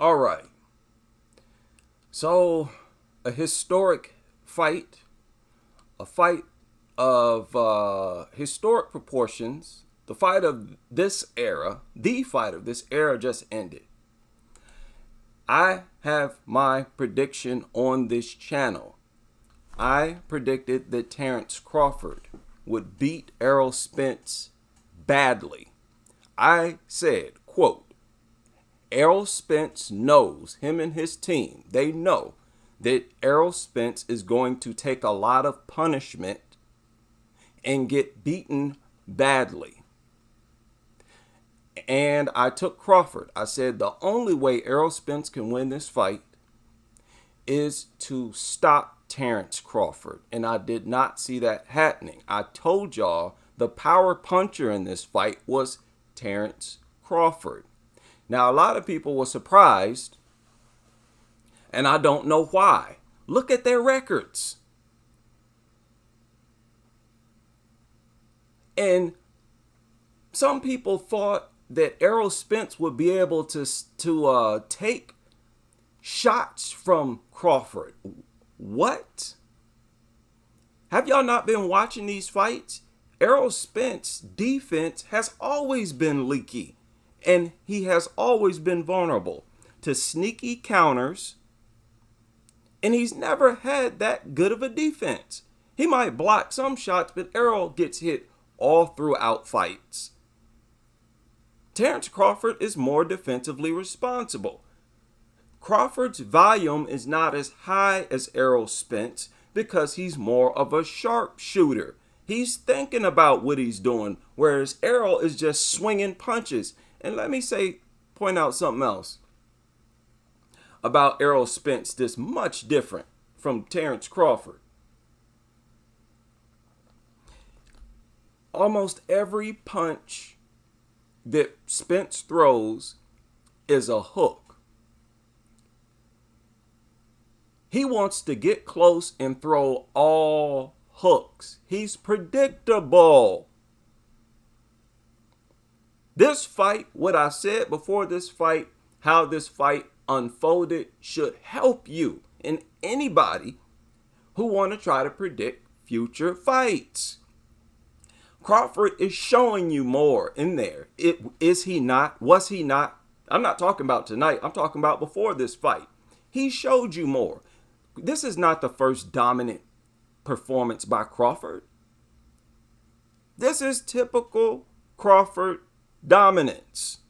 All right. So, a historic fight, a fight of historic proportions. The fight of this era, just ended. I have my prediction on this channel. I predicted that Terence Crawford would beat Errol Spence badly. I said, quote, Errol Spence knows, him and his team, they know that Errol Spence is going to take a lot of punishment and get beaten badly. And I took Crawford. I said the only way Errol Spence can win this fight is to stop Terence Crawford. And I did not see that happening. I told y'all the power puncher in this fight was Terence Crawford. Now, a lot of people were surprised, and I don't know why. Look at their records. And some people thought that Errol Spence would be able to take shots from Crawford. What? Have y'all not been watching these fights? Errol Spence's defense has always been leaky, and he has always been vulnerable to sneaky counters, and he's never had that good of a defense. He might block some shots, but Errol gets hit all throughout fights. Terence Crawford is more defensively responsible. Crawford's volume is not as high as Errol Spence because he's more of a sharpshooter. He's thinking about what he's doing, whereas Errol is just swinging punches. And let me point out something else about Errol Spence that's much different from Terence Crawford. Almost every punch that Spence throws is a hook. He wants to get close and throw all hooks. He's predictable. This fight, what I said before this fight, how this fight unfolded, should help you and anybody who want to try to predict future fights. Crawford is showing you more in there. Is he not? Was he not? I'm not talking about tonight. I'm talking about before this fight. He showed you more. This is not the first dominant performance by Crawford. This is typical Crawford dominance.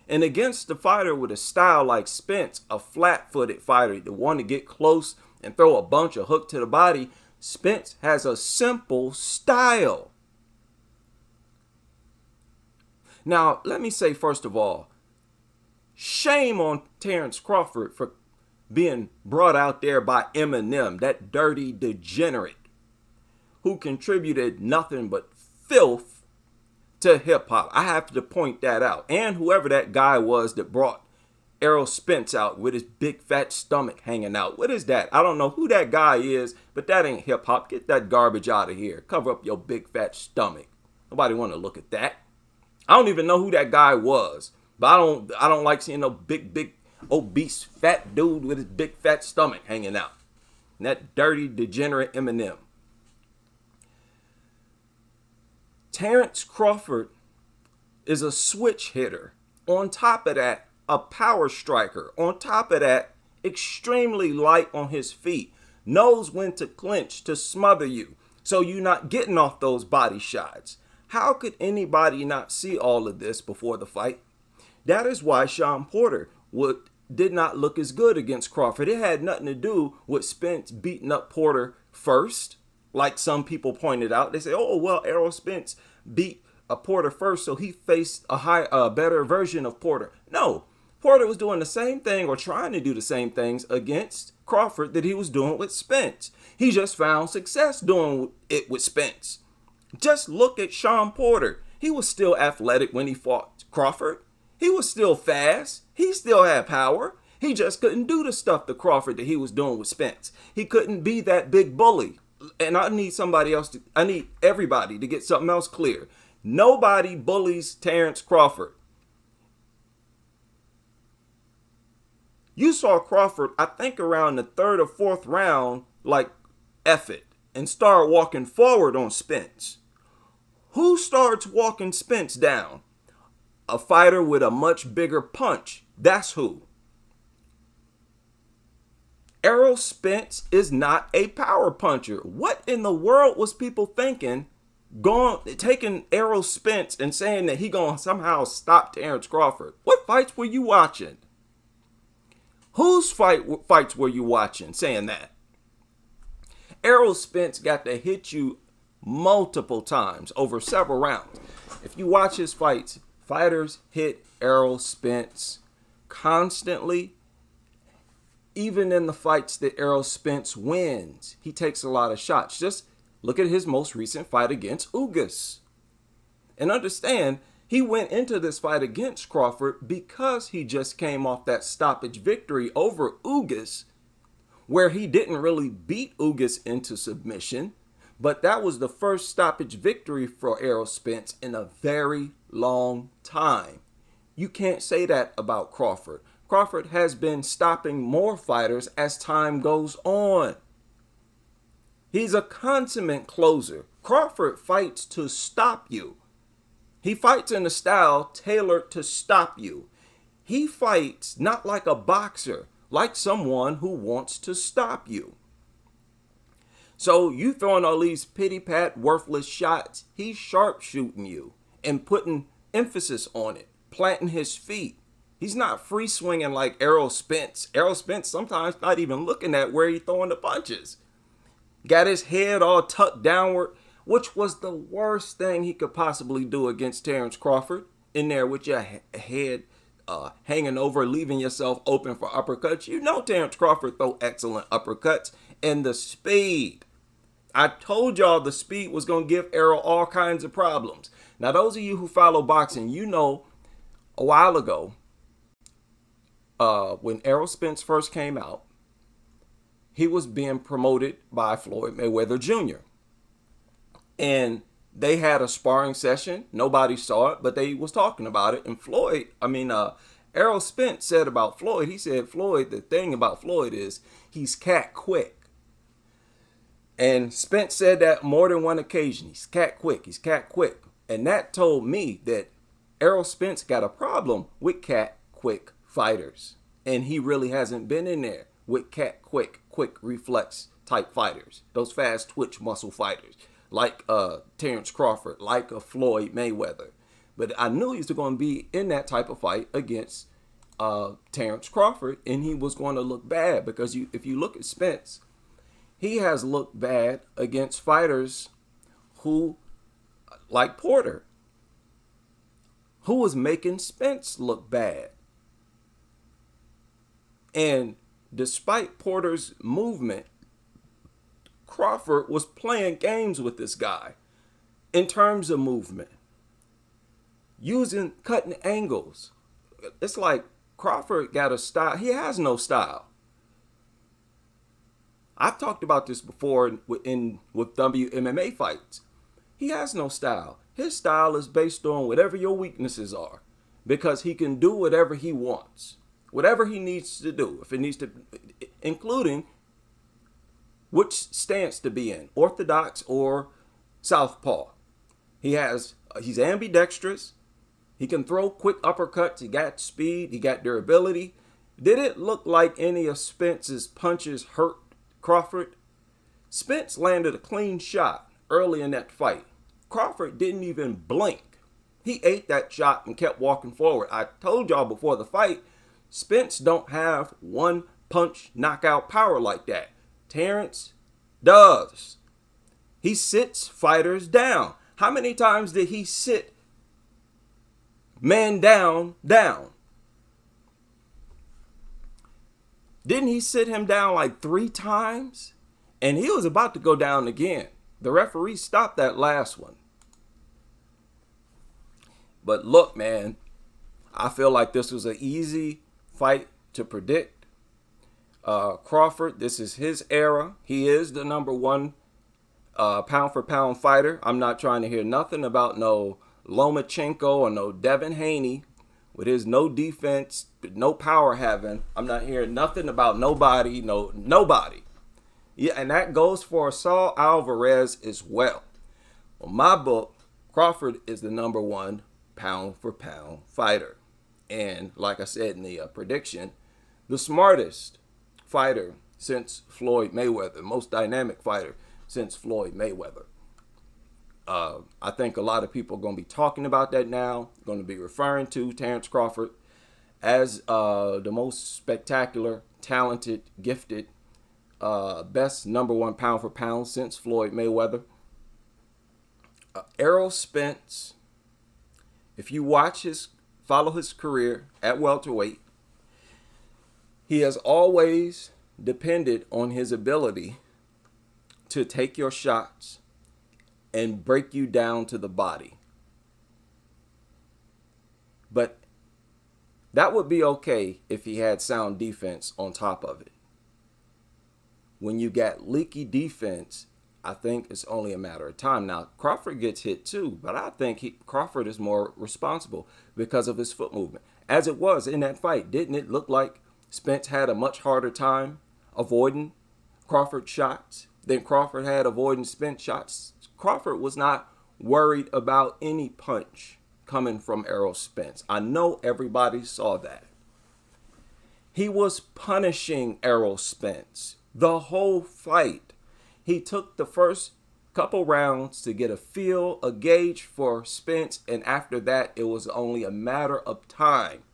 And against a fighter with a style like Spence, a flat-footed fighter, the one to get close and throw a bunch of hook to the body, Spence has a simple style. Now, let me say, first of all, shame on Terence Crawford for being brought out there by Eminem, that dirty degenerate who contributed nothing but filth to hip-hop. I have to point that out. And whoever that guy was that brought Errol Spence out with his big fat stomach hanging out. What is that? I don't know who that guy is, but that ain't hip-hop. Get that garbage out of here. Cover up your big fat stomach. Nobody want to look at that. I don't even know who that guy was, but I don't like seeing no big obese fat dude with his big fat stomach hanging out. And that dirty degenerate Eminem. Terence Crawford is a switch hitter. On top of that, a power striker. On top of that, extremely light on his feet. Knows when to clinch to smother you, so you're not getting off those body shots. How could anybody not see all of this before the fight? That is why Sean Porter did not look as good against Crawford. It had nothing to do with Spence beating up Porter first, like some people pointed out. They say, oh, well, Errol Spence beat Porter first, so he faced a better version of Porter. No, Porter was doing the same thing or trying to do the same things against Crawford that he was doing with Spence. He just found success doing it with Spence. Just look at Sean Porter. He was still athletic when he fought Crawford. He was still fast. He still had power. He just couldn't do the stuff to Crawford that he was doing with Spence. He couldn't be that big bully. And I need everybody to get something else clear. Nobody bullies Terence Crawford. You saw Crawford, I think around the third or fourth round, like, F it, and start walking forward on Spence. Who starts walking Spence down? A fighter with a much bigger punch. That's who. Errol Spence is not a power puncher. What in the world was people thinking taking Errol Spence and saying that he gonna somehow stop Terence Crawford? What fights were you watching? Whose fights were you watching saying that? Errol Spence got to hit you multiple times over several rounds. If you watch his fights, fighters hit Errol Spence constantly. Even in the fights that Errol Spence wins, he takes a lot of shots. Just look at his most recent fight against Ugas. And understand, he went into this fight against Crawford because he just came off that stoppage victory over Ugas, where he didn't really beat Ugas into submission. But that was the first stoppage victory for Errol Spence in a very long time. You can't say that about Crawford. Crawford has been stopping more fighters as time goes on. He's a consummate closer. Crawford fights to stop you. He fights in a style tailored to stop you. He fights not like a boxer, like someone who wants to stop you. So you throwing all these pity-pat, worthless shots, he's sharpshooting you and putting emphasis on it, planting his feet. He's not free swinging like Errol Spence. Errol Spence sometimes not even looking at where he's throwing the punches. Got his head all tucked downward, which was the worst thing he could possibly do against Terence Crawford. In there with your head hanging over, leaving yourself open for uppercuts. You know Terence Crawford throw excellent uppercuts. And the speed. I told y'all the speed was going to give Errol all kinds of problems. Now, those of you who follow boxing, you know a while ago, when Errol Spence first came out, he was being promoted by Floyd Mayweather Jr. And they had a sparring session. Nobody saw it, but they was talking about it. And Errol Spence said about Floyd, he said, the thing about Floyd is he's cat quick. And Spence said that more than one occasion. He's cat quick. And that told me that Errol Spence got a problem with cat quick fighters. And he really hasn't been in there with cat quick reflex type fighters. Those fast twitch muscle fighters. Like Terence Crawford, like a Floyd Mayweather. But I knew he was going to be in that type of fight against Terence Crawford. And he was going to look bad. Because if you look at Spence, he has looked bad against fighters who, like Porter, who was making Spence look bad. And despite Porter's movement, Crawford was playing games with this guy in terms of movement, cutting angles. It's like Crawford got a style. He has no style. I've talked about this before with WMMA fights. He has no style. His style is based on whatever your weaknesses are, because he can do whatever he wants, whatever he needs to do. If it needs to, including which stance to be in, orthodox or southpaw. He's ambidextrous. He can throw quick uppercuts. He got speed. He got durability. Did it look like any of Spence's punches hurt Crawford? Spence landed a clean shot early in that fight. Crawford didn't even blink. He ate that shot and kept walking forward. I told y'all before the fight, Spence don't have one punch knockout power like that. Terence does. He sits fighters down. How many times did he sit man down? Didn't he sit him down like 3 times? And he was about to go down again. The referee stopped that last one. But look, man, I feel like this was an easy fight to predict. Crawford, this is his era. He is the number 1 pound for pound fighter. I'm not trying to hear nothing about no Lomachenko or no Devin Haney. with his no defense, no power having. I'm not hearing nothing about nobody, nobody. Yeah, and that goes for Saul Alvarez as well. On my book, Crawford is the number one pound for pound fighter. And like I said in the prediction, the smartest fighter since Floyd Mayweather, most dynamic fighter since Floyd Mayweather. I think a lot of people are going to be talking about that now, going to be referring to Terence Crawford as the most spectacular, talented, gifted, best number one pound for pound since Floyd Mayweather. Errol Spence, if you follow his career at welterweight, he has always depended on his ability to take your shots and break you down to the body. But that would be okay if he had sound defense on top of it. When you got leaky defense, I think it's only a matter of time. Now, Crawford gets hit too, but I think Crawford is more responsible because of his foot movement. As it was in that fight, didn't it look like Spence had a much harder time avoiding Crawford shots than Crawford had avoiding Spence shots? Crawford was not worried about any punch coming from Errol Spence. I know everybody saw that. He was punishing Errol Spence the whole fight. He took the first couple rounds to get a gauge for Spence, and after that, it was only a matter of time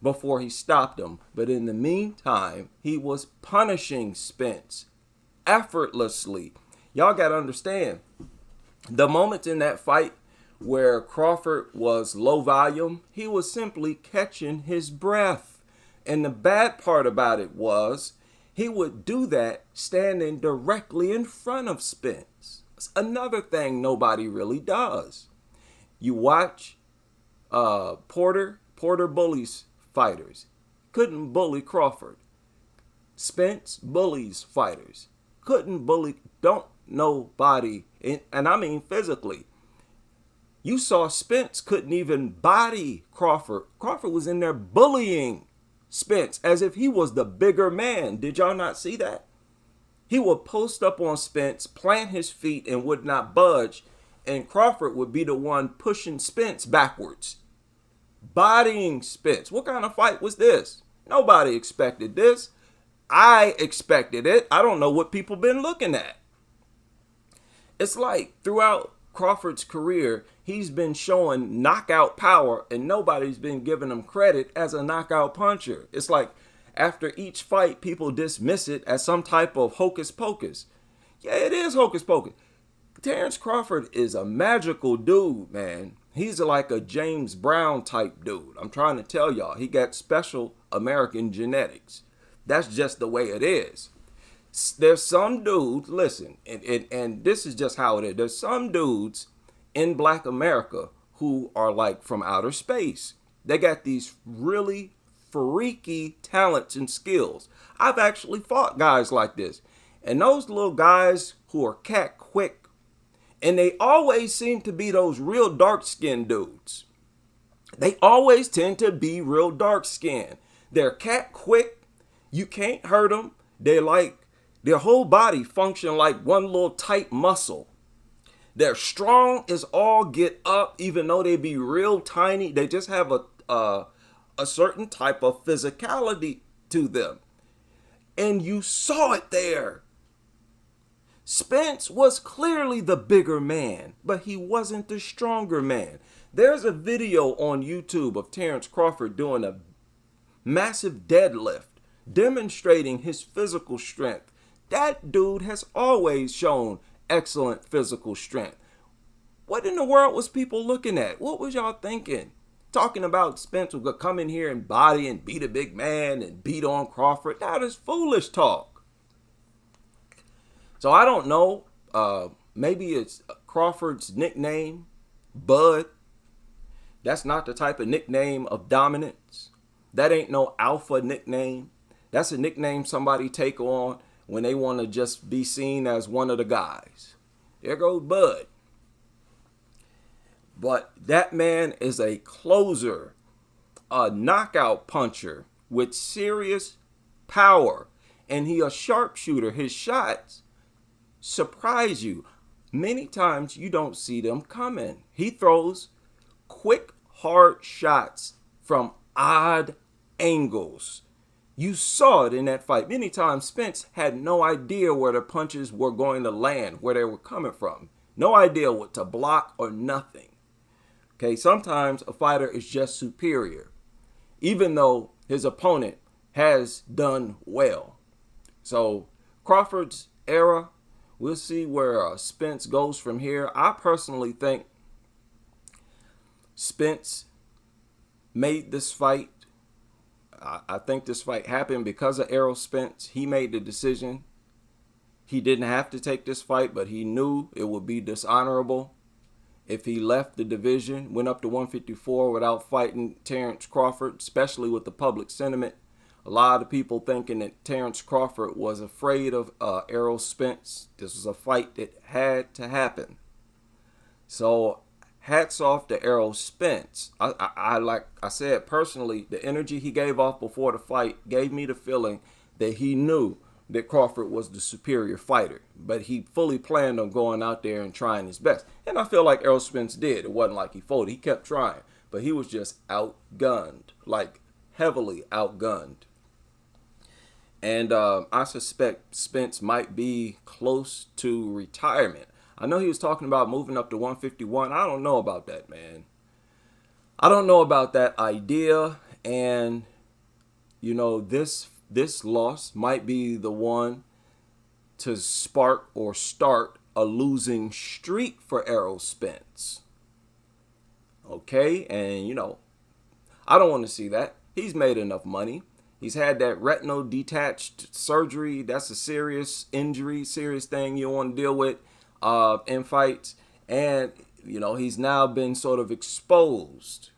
before he stopped him. But in the meantime, he was punishing Spence effortlessly. Y'all got to understand, the moments in that fight where Crawford was low volume, he was simply catching his breath. And the bad part about it was, he would do that standing directly in front of Spence. It's another thing nobody really does. You watch Porter bullies fighters. Couldn't bully Crawford. Spence bullies fighters. Couldn't bully, don't nobody, and I mean physically. You saw Spence couldn't even body Crawford. Crawford was in there bullying Spence as if he was the bigger man. Did y'all not see that? He would post up on Spence, plant his feet, and would not budge. And Crawford would be the one pushing Spence backwards, bodying Spence. What kind of fight was this? Nobody expected this. I expected it. I don't know what people been looking at. It's like throughout Crawford's career, he's been showing knockout power, and nobody's been giving him credit as a knockout puncher. It's like after each fight, people dismiss it as some type of hocus pocus. Yeah, it is hocus pocus. Terence Crawford is a magical dude, man. He's like a James Brown type dude. I'm trying to tell y'all, he got special American genetics. That's just the way it is. There's some dudes, listen, and this is just how it is. There's some dudes in Black America who are like from outer space. They got these really freaky talents and skills. I've actually fought guys like this. And those little guys who are cat quick, and they always seem to be those real dark-skinned dudes. They always tend to be real dark-skinned. They're cat quick. You can't hurt them. They're like, their whole body function like one little tight muscle. They're strong as all get up, even though they be real tiny. They just have a certain type of physicality to them. And you saw it there. Spence was clearly the bigger man, but he wasn't the stronger man. There's a video on YouTube of Terence Crawford doing a massive deadlift, demonstrating his physical strength. That dude has always shown excellent physical strength. What in the world was people looking at? What was y'all thinking? Talking about Spence would come in here and body and beat a big man and beat on Crawford. That is foolish talk. So I don't know. Maybe it's Crawford's nickname, Bud. That's not the type of nickname of dominance. That ain't no alpha nickname. That's a nickname somebody take on when they want to just be seen as one of the guys. There goes Bud. But that man is a closer. a knockout puncher with serious power, and he a sharpshooter. His shots surprise you. Many times you don't see them coming. He throws quick, hard shots from odd angles. You saw it in that fight. Many times Spence had no idea where the punches were going to land, where they were coming from. No idea what to block or nothing. Okay, sometimes a fighter is just superior, even though his opponent has done well. So Crawford's era, we'll see where Spence goes from here. I personally think Spence made this fight. I think this fight happened because of Errol Spence. He made the decision. He didn't have to take this fight, but he knew it would be dishonorable if he left the division, went up to 154 without fighting Terence Crawford, especially with the public sentiment. A lot of people thinking that Terence Crawford was afraid of Errol Spence. This was a fight that had to happen. So hats off to Errol Spence. I like I said, personally, the energy he gave off before the fight gave me the feeling that he knew that Crawford was the superior fighter, but he fully planned on going out there and trying his best. And I feel like Errol Spence did. It wasn't like he folded. He kept trying, but he was just outgunned, like heavily outgunned. And I suspect Spence might be close to retirement. I know he was talking about moving up to 151. I don't know about that, man. I don't know about that idea. And, you know, this loss might be the one to spark or start a losing streak for Errol Spence. Okay? And, you know, I don't want to see that. He's made enough money. He's had that retinal detached surgery. That's a serious injury, serious thing you want to deal with in fights. And, you know, he's now been sort of exposed.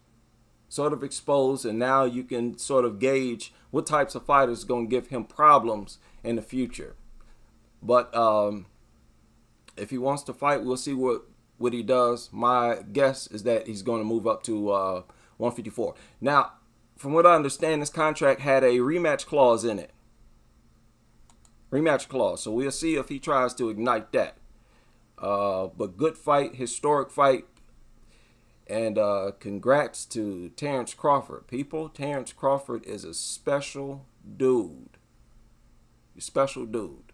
And now you can sort of gauge what types of fighters are going to give him problems in the future. But if he wants to fight, we'll see what he does. My guess is that he's going to move up to 154. Now, from what I understand, this contract had a rematch clause in it. Rematch clause. So we'll see if he tries to ignite that. But good fight, historic fight. And congrats to Terence Crawford. People, Terence Crawford is a special dude. A special dude.